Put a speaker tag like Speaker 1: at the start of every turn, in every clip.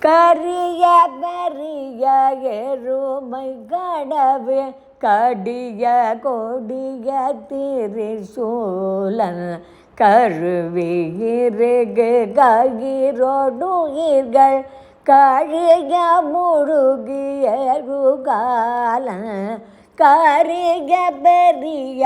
Speaker 1: கரிய பெரிய எருமை கடவு கடிய கொடிய திரிசூலன் கருவியிருக்கு கயிரோடுயிர்கள் கழிய முழுகிய ருகாலன் கரிய பெரிய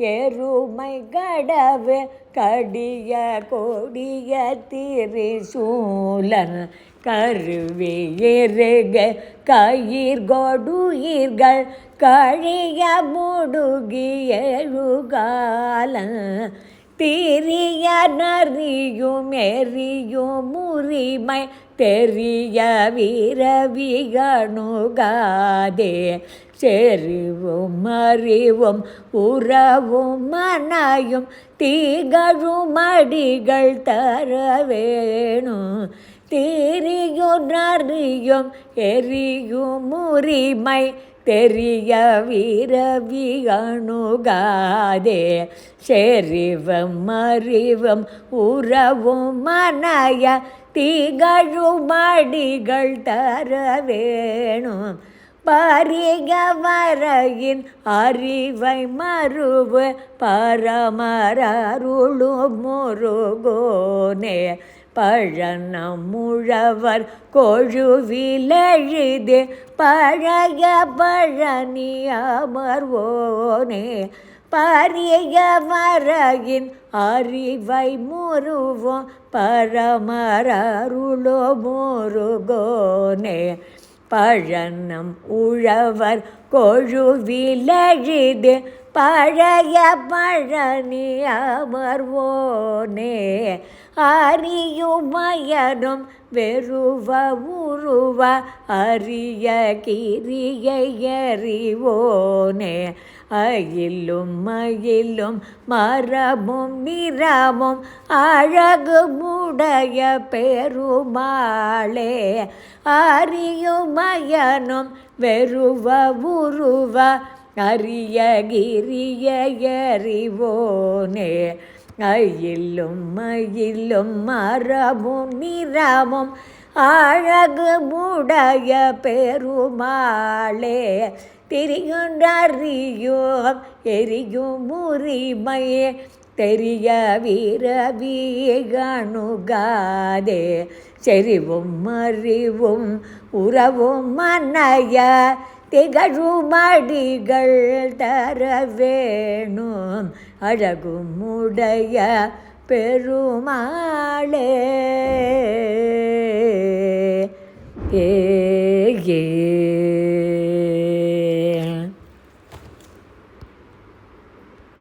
Speaker 1: எருமை கடவு கடிய கொடிய திரிசூலன் கருவியிருக கயிர்கொடுயிர்கள் கழிய முடுகிய ருகாலன் திரிய நறியும் எரியும் உரிமை தெரிய வீரவிகணுகாதே செறிவும் அறிவும் உறவும் மனையும் தீகழும் அடிகள் தர வேணும் திரியும் நறியும் எரியும் உரிமை தெரிய வீரவிகணுகாதே செறிவும் அறிவும் உறவும் மனைய தீகழும் அடிகள் தர வேணும் பரிய வரையின் அறிவை மறுவு பரமரருளு முருகோனே பழனம் முழவர் கொழுவிலெழுது பழைய பழனி அமர்வோனே பரிய வரையின் அறிவை முருவோம் பரமரருளோ முருகோனே பழனம் உழவர் கொழுவிலெழுது பழைய பழனி அமர்வோனே அறியுமயனும் வெறுவ உருவ அரிய கிரியை எறிவோனே அயிலும் மயிலும் மரமும் நிறமும் அழகு முடைய பெருமாளே அறியுமயனும் வெறுவ உருவ அரிய கிரிய எறிவோனே அயிலும் மயிலும் மரமும் நிறமும் அழகு முடைய பெருமாளே திரியுண்டறியும் எரியும் உரிமையே தெரிய வீரவிகணுகாதே செறிவும் அறிவும் உறவும் மனைய திகழுமடிகள் தர வேணும் அழகுமுடைய பெருமாளே ஏ